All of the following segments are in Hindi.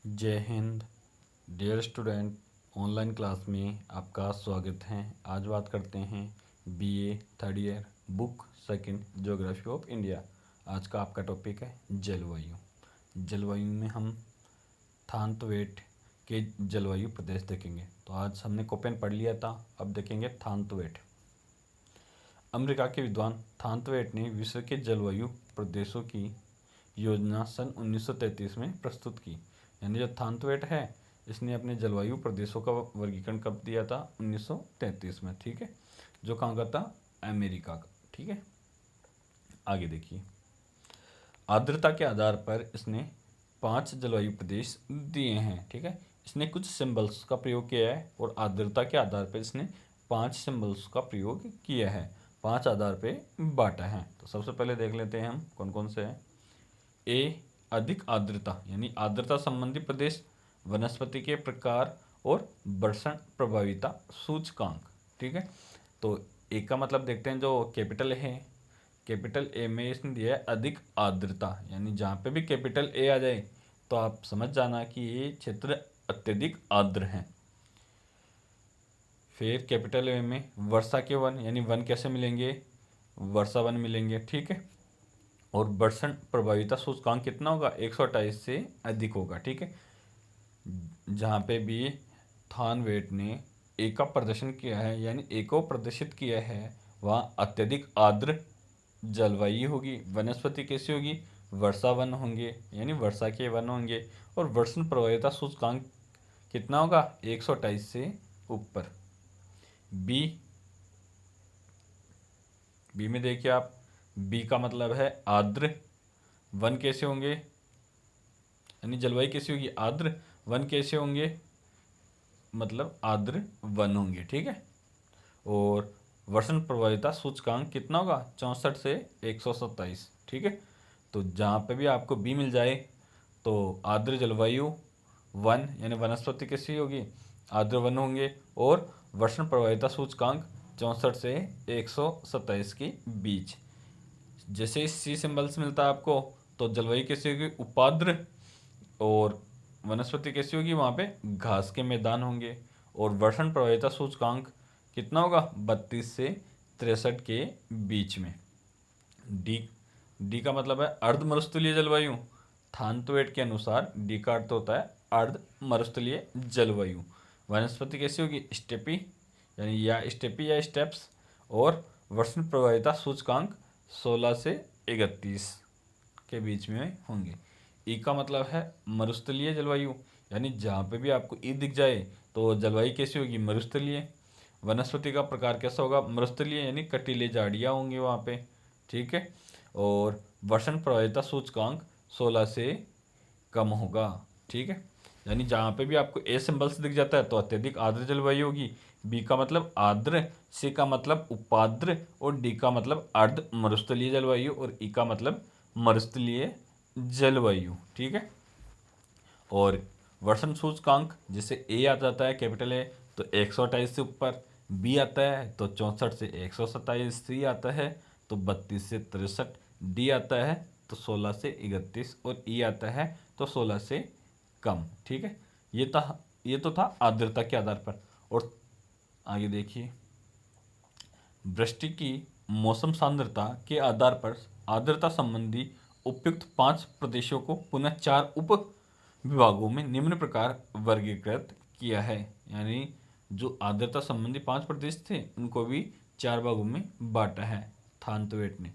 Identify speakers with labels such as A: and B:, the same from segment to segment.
A: जय हिंद। डियर स्टूडेंट, ऑनलाइन क्लास में आपका स्वागत है। आज बात करते हैं BA third year book second geography of India. आज का आपका टॉपिक है जलवायु। जलवायु में हम थानतवेट के जलवायु प्रदेश देखेंगे। तो आज हमने कोपेन पढ़ लिया था, अब देखेंगे थानतवेट। अमेरिका के विद्वान थानतवेट ने विश्व के जलवायु प्रदेशों की योजना सन 1933 में प्रस्तुत की। यानी जो थानतवेट है, इसने अपने जलवायु प्रदेशों का वर्गीकरण कब दिया था? 1933 में। ठीक है, जो कहाँ का था? अमेरिका का। ठीक है, आगे देखिए। आर्द्रता के आधार पर इसने 5 जलवायु प्रदेश दिए हैं। ठीक है, इसने कुछ सिंबल्स का प्रयोग किया है और आर्द्रता के आधार पर इसने 5 सिंबल्स का प्रयोग किया है, 5 आधार पे बांटा है। तो सबसे पहले देख लेते हैं हम कौन कौन से हैं। ए, अधिक आर्द्रता यानी आर्द्रता संबंधी प्रदेश, वनस्पति के प्रकार और वर्षण प्रभाविता सूचकांक। ठीक है, तो ए का मतलब देखते हैं, जो कैपिटल है, कैपिटल ए में इसने दिया है अधिक आर्द्रता। यानी जहाँ पे भी कैपिटल ए आ जाए तो आप समझ जाना कि ये क्षेत्र अत्यधिक आर्द्र है। फिर कैपिटल ए में वर्षा के वन, यानी वन कैसे मिलेंगे? वर्षा वन मिलेंगे। ठीक है, और वर्षण प्रभाविता सूचकांक कितना होगा? 128 से अधिक होगा। ठीक है, जहाँ पे भी थानवेट ने ए का प्रदर्शन किया है, यानी ए को प्रदर्शित किया है, वहाँ अत्यधिक आर्द्र जलवायु होगी। वनस्पति कैसी होगी? वर्षा वन होंगे, यानी वर्षा के वन होंगे। और वर्षण प्रभाविता सूचकांक कितना होगा? 128 से ऊपर। बी, बी में देखिए आप, बी का मतलब है आर्द्र। वन कैसे होंगे? यानी जलवायु कैसी होगी? आर्द्र। वन कैसे होंगे? मतलब आर्द्र वन होंगे। ठीक है, और वर्षण प्रभाविता सूचकांक कितना होगा? 64 से 127। ठीक है, तो जहाँ पे भी आपको बी मिल जाए तो आर्द्र जलवायु वन, यानी वनस्पति कैसी होगी? आर्द्र वन होंगे, और वर्षण प्रभाविता सूचकांक 64 से 127 के बीच। जैसे इस सी सिंबल से मिलता है आपको, तो जलवायु कैसी होगी? उपाद्र। और वनस्पति कैसी होगी? वहाँ पे घास के मैदान होंगे। और वर्षण प्रभाविता सूचकांक कितना होगा? 32 से 63 के बीच में। डी, डी का मतलब है अर्ध मरुस्थलीय जलवायु। थानतवेट के अनुसार डी का अर्थ होता है अर्ध मरुस्थलीय जलवायु। वनस्पति कैसी होगी? स्टेपी, यानी या स्टेपी या स्टेप्स। और वर्षण प्रभाविता सूचकांक 16 से 31 के बीच में होंगे। ई का मतलब है मरुस्थलीय जलवायु, यानी जहाँ पे भी आपको ई दिख जाए तो जलवायु कैसी होगी? मरुस्थलीय। वनस्पति का प्रकार कैसा होगा? मरुस्थलीय, यानी कटीले झाड़ियाँ होंगी वहाँ पे। ठीक है, और वर्षण प्रभाविता सूचकांक 16 से कम होगा। ठीक है, यानी जहाँ पे भी आपको ए सिंबल्स दिख जाता है तो अत्यधिक आर्द्र जलवायु होगी। बी का मतलब आर्द्र, सी का मतलब उपाद्र, और डी का मतलब अर्ध मरुस्थलीय जलवायु, और ई का मतलब मरुस्थलीय जलवायु। ठीक है, और वर्षण सूचकांक जैसे ए आ जाता है कैपिटल ए तो 128 से ऊपर, बी आता है तो 64 से 127, सी आता है तो 32 से 63, डी आता है तो 16 से 31, और ई आता है तो 16 से कम। ठीक है, ये तो था आर्द्रता के आधार पर। और आगे देखिए, वृष्टि की मौसम सांद्रता के आधार पर आर्द्रता संबंधी उपयुक्त 5 प्रदेशों को पुनः 4 उप विभागों में निम्न प्रकार वर्गीकृत किया है। यानी जो आर्द्रता संबंधी 5 प्रदेश थे उनको भी 4 भागों में बांटा है थानतवेट ने।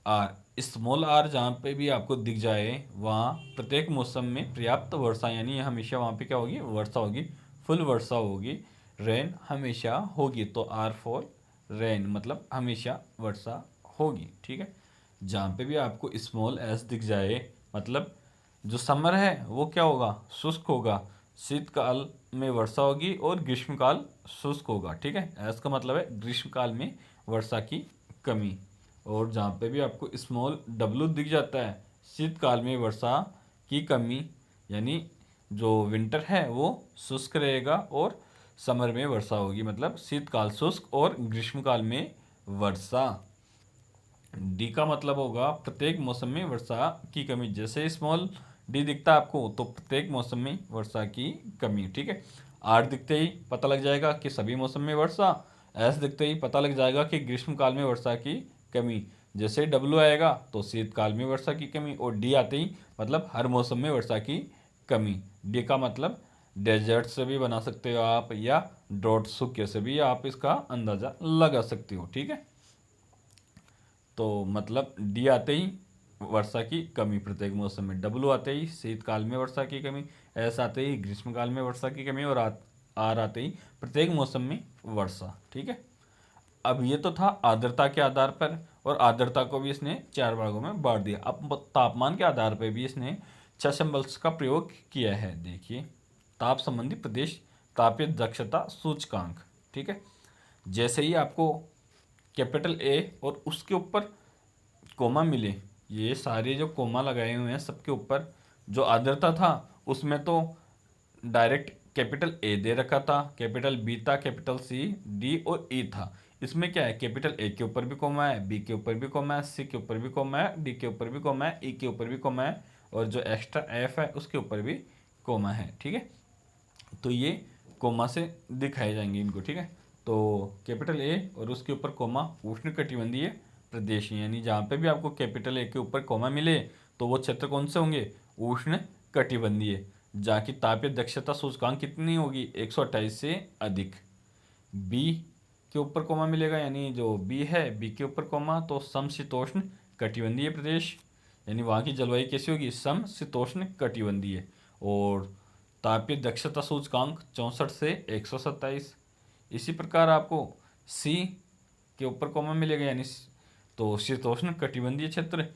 A: आर, स्मॉल आर जहाँ पे भी आपको दिख जाए वहाँ प्रत्येक मौसम में पर्याप्त वर्षा, यानी हमेशा वहाँ पे क्या होगी? वर्षा होगी, फुल वर्षा होगी, रेन हमेशा होगी। तो आर फॉर रेन मतलब हमेशा वर्षा होगी। ठीक है, जहाँ पे भी आपको स्मॉल एस दिख जाए मतलब जो समर है वो क्या होगा? शुष्क होगा। शीतकाल में वर्षा होगी और ग्रीष्मकाल शुष्क होगा। ठीक है, एस का मतलब है ग्रीष्मकाल में वर्षा की कमी। और जहाँ पे भी आपको स्मॉल डब्लू दिख जाता है, शीतकाल में वर्षा की कमी, यानी जो विंटर है वो शुष्क रहेगा और समर में वर्षा होगी, मतलब शीतकाल शुष्क और ग्रीष्मकाल में वर्षा। डी का मतलब होगा प्रत्येक मौसम में वर्षा की कमी। जैसे स्मॉल डी दिखता है आपको तो प्रत्येक मौसम में वर्षा की कमी, ठीक है। आर दिखते ही पता लग जाएगा कि सभी मौसम में वर्षा। एस दिखते ही पता लग जाएगा कि ग्रीष्म काल में वर्षा की कमी। जैसे डब्ल्यू आएगा तो शीतकाल में वर्षा की कमी, और डी आते ही मतलब हर मौसम में वर्षा की कमी। डी का मतलब डेजर्ट से भी बना सकते हो आप, या ड्रॉट सूखे से भी आप इसका अंदाज़ा लगा सकते हो, ठीक है। तो मतलब डी आते ही वर्षा की कमी प्रत्येक मौसम में, डब्ल्यू आते ही शीतकाल में वर्षा की कमी, एस आते ही ग्रीष्मकाल में वर्षा की कमी, और आर आते ही प्रत्येक मौसम में वर्षा, ठीक है। अब ये तो था आर्द्रता के आधार पर, और आर्द्रता को भी इसने 4 भागों में बांट दिया। अब तापमान के आधार पर भी इसने 6 सिंबल्स का प्रयोग किया है। देखिए, ताप संबंधी प्रदेश तापीय दक्षता सूचकांक, ठीक है। जैसे ही आपको कैपिटल ए और उसके ऊपर कोमा मिले, ये सारे जो कोमा लगाए हुए हैं सबके ऊपर जो आर्द्रता था उसमें तो डायरेक्ट कैपिटल ए दे रखा था, कैपिटल बी था, कैपिटल सी, डी और ई था। इसमें क्या है, कैपिटल ए के ऊपर भी कोमा है, बी के ऊपर भी कोमा है, सी के ऊपर भी कोमा है, डी के ऊपर भी कोमा है, ई के ऊपर भी कोमा है, और जो एक्स्ट्रा एफ है उसके ऊपर भी कोमा है, ठीक है। तो ये कोमा से दिखाए जाएंगे इनको, ठीक है। तो कैपिटल ए और उसके ऊपर कोमा उष्णकटिबंधीय प्रदेश, यानी जहाँ पे भी आपको कैपिटल ए के ऊपर कोमा मिले तो वो क्षेत्र कौन से होंगे, उष्ण कटिबंधीय, जहाँ की तापीय दक्षता सूचकांक कितनी होगी, 128 से अधिक। बी के ऊपर कोमा मिलेगा, यानी जो बी है बी के ऊपर कोमा तो समशीतोष्ण कटिबंधीय प्रदेश, यानी वहाँ की जलवायु कैसी होगी, समशीतोष्ण कटिबंधीय। और तापीय दक्षता सूचकांक 64 से 127। इसी प्रकार आपको सी के ऊपर कोमा मिलेगा, यानी तो शीतोष्ण कटिबंधीय क्षेत्र,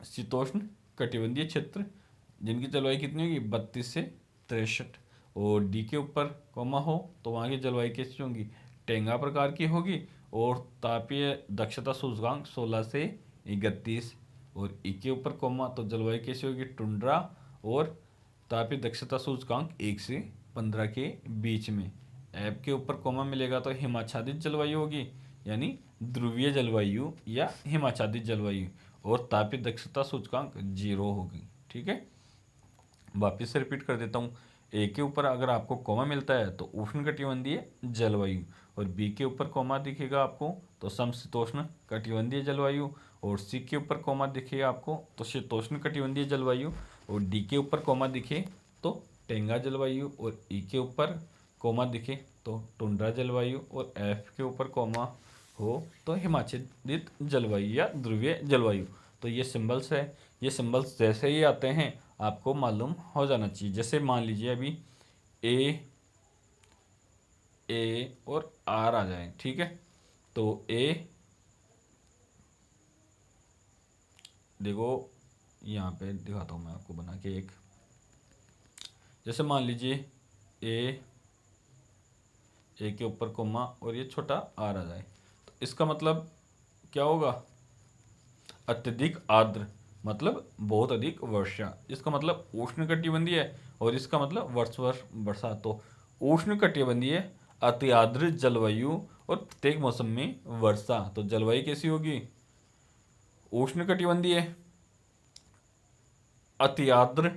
A: शीतोष्ण कटिबंधीय क्षेत्र जिनकी जलवायु कितनी होगी 32 से 63। और डी के ऊपर कोमा हो तो वहाँ की जलवायु कैसी होगी, टेंगा प्रकार की होगी, और तापीय दक्षता सूचकांक 16 से 31। और ई के ऊपर कोमा तो जलवायु कैसी होगी, टुंड्रा, और तापीय दक्षता सूचकांक 1 से 15 के बीच में। एफ के ऊपर कोमा मिलेगा तो हिमाच्छादित जलवायु होगी, यानी ध्रुवीय जलवायु या हिमाच्छादित जलवायु, और तापीय दक्षता सूचकांक 0 होगी, ठीक है। वापिस से रिपीट कर देता हूँ, ए के ऊपर अगर आपको कोमा मिलता है तो उष्णकटिबंधीय जलवायु, और बी के ऊपर कोमा दिखेगा आपको तो समशीतोष्ण कटिबंधीय जलवायु, और सी के ऊपर कोमा दिखेगा आपको तो शीतोष्ण कटिबंधीय जलवायु, और डी के ऊपर कोमा दिखे तो टेंगा जलवायु, और ई के ऊपर कोमा दिखे तो टुंड्रा जलवायु, और एफ के ऊपर कोमा हो तो हिमाच्छादित जलवायु या ध्रुवीय जलवायु। तो ये सिंबल्स है, ये सिंबल्स जैसे ही आते हैं आपको मालूम हो जाना चाहिए। जैसे मान लीजिए अभी ए और आर आ जाए, ठीक है। तो ए देखो यहाँ पे दिखाता हूँ मैं आपको बना के एक, जैसे मान लीजिए ए के ऊपर कोमा और ये छोटा आर आ जाए, तो इसका मतलब क्या होगा, अत्यधिक आर्द्र मतलब बहुत अधिक वर्षा, इसका मतलब उष्णकटिबंधीय है, और इसका मतलब वर्षा। तो उष्णकटिबंधीय अति आर्द्र जलवायु और प्रत्येक मौसम में वर्षा, तो जलवायु कैसी होगी, उष्णकटिबंधीय अति आर्द्र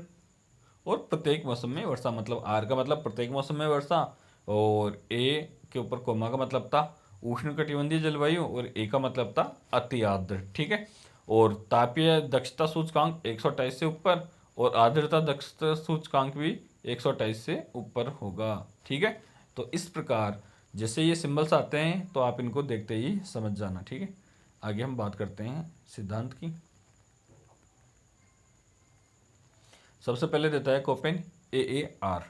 A: और प्रत्येक मौसम में वर्षा, मतलब आर का मतलब प्रत्येक मौसम में वर्षा, और ए के ऊपर कोमा का मतलब था उष्णकटिबंधीय जलवायु, और ए का मतलब था अति आर्द्र, ठीक है। और तापीय दक्षता सूचकांक 128 से ऊपर, और आर्द्रता दक्षता सूचकांक भी 128 से ऊपर होगा, ठीक है। तो इस प्रकार जैसे ये सिंबल्स आते हैं तो आप इनको देखते ही समझ जाना, ठीक है। आगे हम बात करते हैं सिद्धांत की। सबसे पहले देता है कोपेन AAR,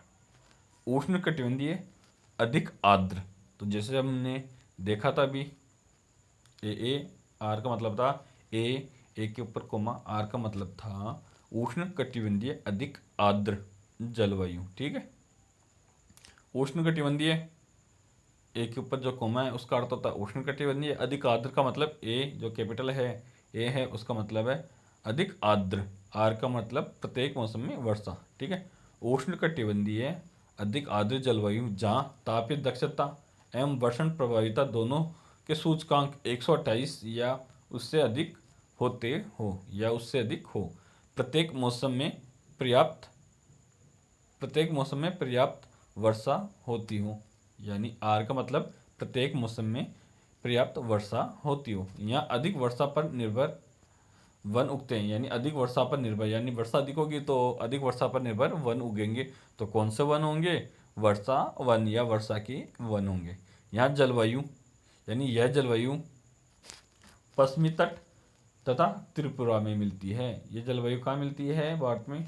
A: उष्णकटिबंधीय अधिक आर्द्र। तो जैसे हमने देखा था अभी, AAR का मतलब था ए के ऊपर कोमा, आर का मतलब था उष्णकटिबंधीय अधिक आर्द्र जलवायु, ठीक है। उष्णकटिबंधीय ए के ऊपर जो कोमा है उसका अर्थ होता है उष्णकटिबंधीय, अधिक आर्द्र का मतलब ए जो कैपिटल है ए है उसका मतलब है अधिक आर्द्र, आर का मतलब प्रत्येक मौसम में वर्षा, ठीक है। उष्णकटिबंधीय अधिक आर्द्र जलवायु जहाँ तापीय दक्षता एवं वर्षण प्रभाविता दोनों के सूचकांक 128 या उससे अधिक होते हो, या उससे अधिक हो। प्रत्येक मौसम में पर्याप्त वर्षा होती हो। यानी आर का मतलब प्रत्येक मौसम में पर्याप्त वर्षा होती हो। यहाँ अधिक वर्षा पर निर्भर वन उगते हैं, यानी अधिक वर्षा पर निर्भर, यानी वर्षा अधिक होगी तो अधिक वर्षा पर निर्भर वन उगेंगे। तो कौन से वन होंगे? वर्षा वन या वर्षा के वन होंगे। यहाँ जलवायु, यानी यह जलवायु पश्चिमी तट तथा त्रिपुरा में मिलती है। ये जलवायु कहाँ मिलती है भारत में?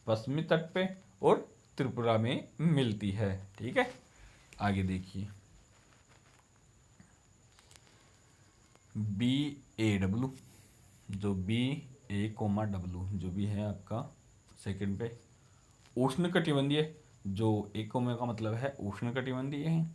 A: पश्चिमी तट पे और त्रिपुरा में मिलती है। ठीक है, आगे देखिए BAW, जो BA, जो भी है आपका सेकंड पे उष्णकटिबंधीय, जो एक का मतलब है उष्णकटिबंधीय है,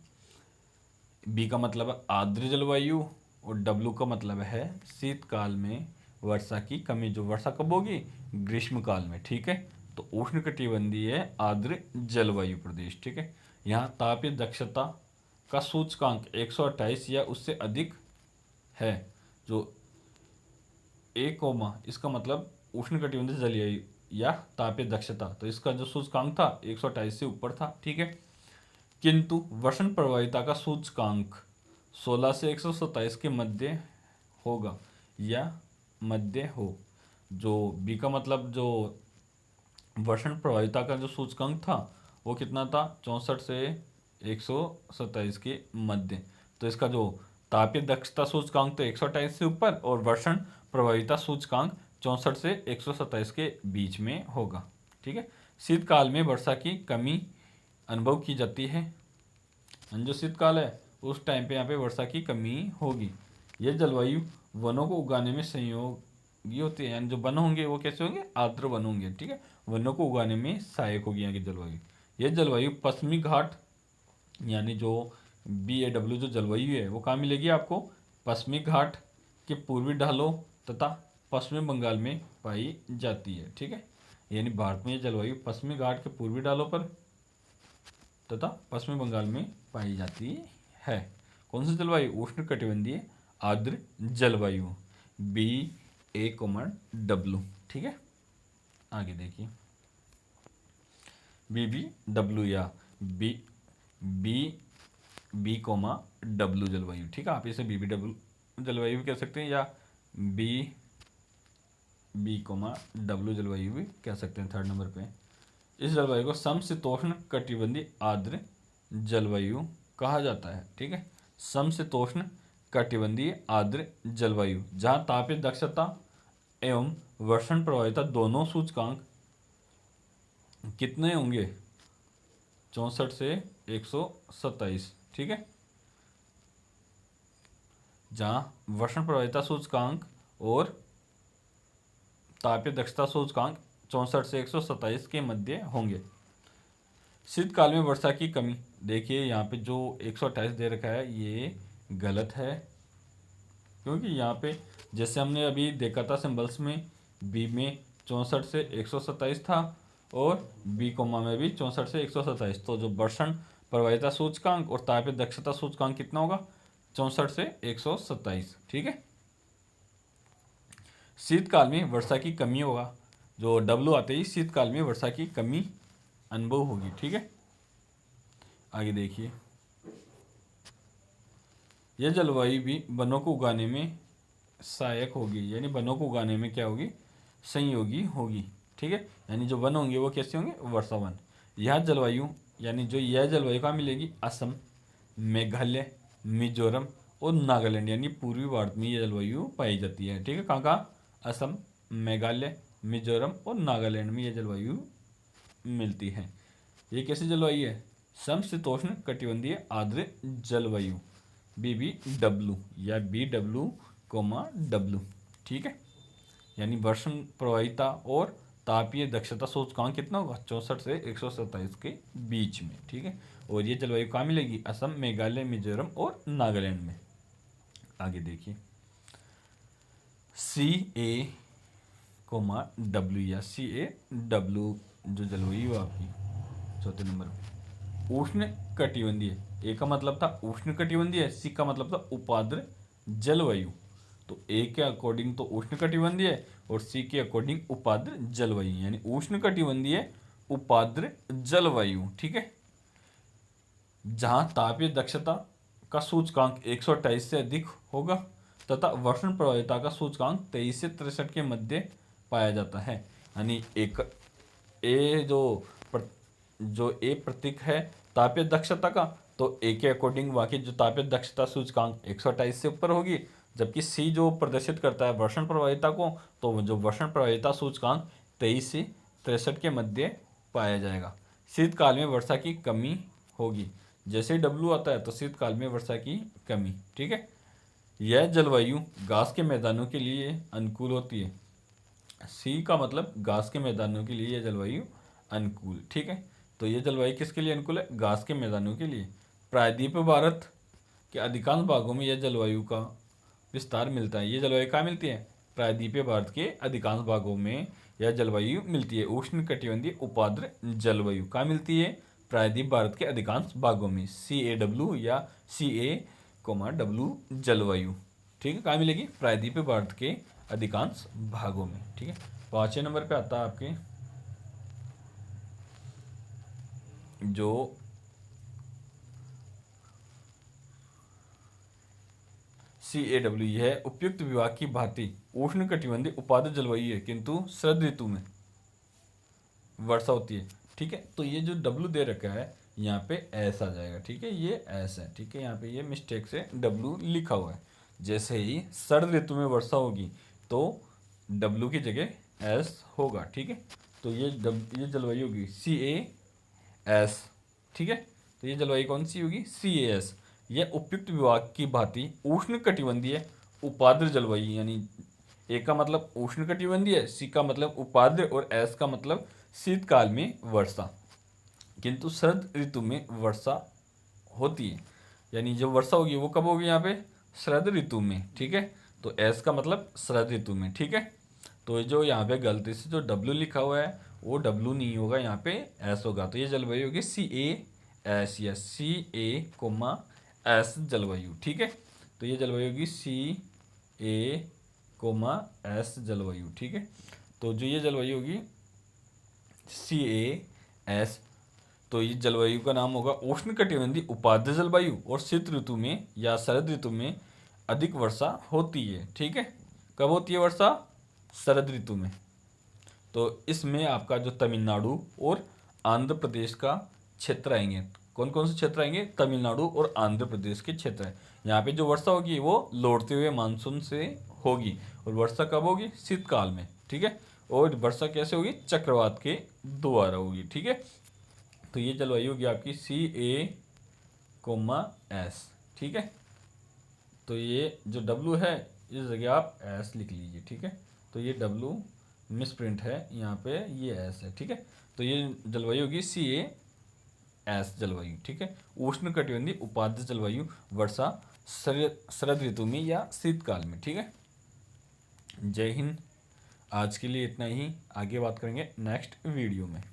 A: बी का मतलब है आर्द्र जलवायु और डब्लू का मतलब है शीतकाल में वर्षा की कमी। जो वर्षा कब होगी? ग्रीष्म काल में। ठीक है, तो उष्णकटिबंधीय आर्द्र जलवायु प्रदेश। ठीक है, यहाँ तापीय दक्षता का सूचकांक 128 या उससे अधिक है। जो एक कोमा, इसका मतलब उष्णकटिबंधीय जलवायु या तापीय दक्षता, तो इसका जो सूचकांक था 128 से ऊपर था। ठीक है, किंतु वर्षण प्रभाविता का सूचकांक 16 से 127 के मध्य होगा या मध्य हो। जो बी का मतलब जो वर्षण प्रभाविता का जो सूचकांक था वो कितना था? 64 से 127 के मध्य। तो इसका जो तापीय दक्षता सूचकांक तो 128 से ऊपर और वर्षण प्रभाविता सूचकांक 64 से 127 के बीच में होगा। ठीक है, शीतकाल में वर्षा की कमी अनुभव की जाती है। जो शीतकाल है उस टाइम पे यहाँ पे वर्षा की कमी होगी। यह जलवायु वनों को उगाने में सहयोगी होती है, यानी जो वन होंगे वो कैसे होंगे? आर्द्र वन होंगे। ठीक है, वनों को उगाने में सहायक होगी यहाँ की जलवायु। यह जलवायु पश्चिमी घाट, यानी जो BAW जो जलवायु है वो कहाँ मिलेगी आपको? पश्चिमी घाट के पूर्वी ढालों तथा पश्चिमी बंगाल में पाई जाती है। ठीक है, यानी भारत में ये जलवायु पश्चिमी घाट के पूर्वी ढालों पर तथा पश्चिमी बंगाल में पाई जाती है। कौन सी जलवायु? उष्णकटिबंधीय आर्द्र जलवायु, BAW। ठीक है, आगे देखिए BBW या B, जलवायु। ठीक है, आप इसे BBW जलवायु भी कह सकते हैं या BW जलवायु भी कह सकते हैं। थर्ड नंबर पे इस जलवायु को समशीतोष्ण कटिबंधीय आर्द्र जलवायु कहा जाता है। ठीक है, समशीतोष्ण कटिबंधीय आर्द्र जलवायु, जहाँ तापीय दक्षता एवं वर्षण प्रभाविता दोनों सूचकांक कितने होंगे? 64 से 127। ठीक है, जहाँ वर्षण प्रभाविता सूचकांक और तापीय दक्षता सूचकांक 64 से 127 के मध्य होंगे। शीतकाल में वर्षा की कमी, देखिए यहाँ पे जो 128 दे रखा है ये गलत है, क्योंकि यहाँ पे जैसे हमने अभी देखा था सिंबल्स में, बी में 64 से 127 था और बी कोमा में भी 64 से 127। तो जो वर्षण प्रभाविता सूचकांक और तापीय दक्षता सूचकांक कितना होगा? 64 से 127। ठीक है, शीतकाल में वर्षा की कमी होगा, जो डब्लू आते ही शीतकाल में वर्षा की कमी अनुभव होगी। ठीक है, आगे देखिए यह जलवायु भी वनों को उगाने में सहायक होगी, यानी वनों को उगाने में क्या होगी? संयोगी होगी। ठीक है, यानी जो वन होंगे वो कैसे होंगे? वर्षा वन। यह जलवायु, यानी जो यह जलवायु कहाँ मिलेगी? असम, मेघालय, मिजोरम और नागालैंड, यानी पूर्वी भारत में यह जलवायु पाई जाती है। ठीक है, कहाँ कहाँ? असम, मेघालय, मिजोरम और नागालैंड में यह जलवायु मिलती है। ये कैसी जलवायु है? समशीतोष्ण कटिबंधीय आर्द्र जलवायु, BBW या BW, ठीक है, यानी वर्षण प्रभाविता और तापीय दक्षता सूचकांक कितना होगा? 64 से 127 के बीच में। ठीक है, और ये जलवायु कहाँ मिलेगी? असम, मेघालय, मिजोरम और नागालैंड में। आगे देखिए CAW या CAW जो जलवायु आपकी चौथे नंबर पर उष्ण कटिबंधीय, ए का मतलब था उष्ण कटिबंधीय, C का मतलब था उपाद्र जलवायु। तो ए के अकॉर्डिंग तो उष्ण कटिबंधीय, और सी के अकॉर्डिंग उपाद्र जलवायु, यानी उष्ण कटिबंधीय उपाद्र जलवायु। ठीक है, जहां तापीय दक्षता का सूचकांक 128 से अधिक होगा तथा वर्षण प्रभाविता का सूचकांक 23 से 63 के मध्य पाया जाता है। यानी एक ए जो ए प्रतीक है तापीय दक्षता का, तो ए के अकॉर्डिंग वहाँ की जो तापीय दक्षता सूचकांक 128 से ऊपर होगी, जबकि सी जो प्रदर्शित करता है वर्षण प्रभाविता को, तो जो वर्षण प्रभाविता सूचकांक 23 से 63 के मध्य पाया जाएगा। शीतकाल में वर्षा की कमी होगी, जैसे ही डब्लू आता है तो शीतकाल में वर्षा की कमी। ठीक है, यह जलवायु घास के मैदानों के लिए अनुकूल होती है। सी का मतलब घास के मैदानों के लिए यह जलवायु अनुकूल। ठीक है, तो यह जलवायु किसके लिए अनुकूल है? घास के मैदानों के लिए। प्रायद्वीपीय भारत के अधिकांश भागों में यह जलवायु का विस्तार मिलता है। यह जलवायु कहाँ मिलती है? प्रायद्वीपीय भारत के अधिकांश भागों में यह जलवायु मिलती है। उष्ण कटिबंधीय उपाद्र जलवायु कहाँ मिलती है? प्रायद्वीप भारत के अधिकांश भागों में। CAW या CA, W जलवायु। ठीक है, कहाँ मिलेगी? प्रायद्वीपीय भारत के अधिकांश भागों में। ठीक है, 5वें नंबर पे आता है आपके जो CAW है उपयुक्त विभाग की भांति उष्ण कटिबंधीय उपाद्र जलवायु है, किंतु शरद ऋतु में वर्षा होती है। ठीक है, तो ये जो W दे रखा है यहाँ पे S आ जाएगा। ठीक है, ये S है। ठीक है, यहाँ पे ये मिस्टेक से W लिखा हुआ है। जैसे ही शरद ऋतु में वर्षा होगी तो W की जगह S होगा। ठीक है, तो ये जलवायु होगी CAS। ठीक है, तो ये जलवायु कौन सी होगी? CAS। यह उपयुक्त विभाग की भांति उष्ण कटिबंधीय उपाद्र जलवायु, यानी ए का मतलब उष्ण कटिबंधीय, सी का मतलब उपाद्र और एस का मतलब शीतकाल में वर्षा, किंतु शरद ऋतु में वर्षा होती है। यानी जो वर्षा होगी वो कब होगी? यहाँ पे शरद ऋतु में। ठीक है, तो एस का मतलब शरद ऋतु में। ठीक है, तो जो यहाँ पे गलती से जो डब्ल्यू लिखा हुआ है वो डब्ल्यू नहीं होगा, यहाँ पे एस होगा। तो ये जलवायु होगी CAS या CA, जलवायु। ठीक है, तो ये जलवायु होगी CA, जलवायु। ठीक है, तो जो ये जलवायु होगी CAS, तो ये जलवायु का नाम होगा उष्ण कटिबंधीय उपाद्र जलवायु, और शीत ऋतु में या शरद ऋतु में अधिक वर्षा होती है। ठीक है, कब होती है वर्षा? शरद ऋतु में। तो इसमें आपका जो तमिलनाडु और आंध्र प्रदेश का क्षेत्र आएंगे। कौन कौन से क्षेत्र आएंगे? तमिलनाडु और आंध्र प्रदेश के क्षेत्र है। यहाँ पे जो वर्षा होगी वो लौटते हुए मानसून से होगी, और वर्षा कब होगी? शीतकाल में। ठीक है, और वर्षा कैसे होगी? चक्रवात के द्वारा होगी। ठीक है, तो ये जलवायु होगी आपकी CAS। ठीक है, तो ये जो W है इस जगह आप S लिख लीजिए। ठीक है, तो ये W मिस प्रिंट है, यहाँ पे ये S है। ठीक है, तो ये जलवायु होगी CAS जलवायु। ठीक है, उष्ण कटिबंधीय उपाद्र जलवायु, वर्षा शरद ऋतु में या शीतकाल में। ठीक है, जय हिंद। आज के लिए इतना ही, आगे बात करेंगे नेक्स्ट वीडियो में।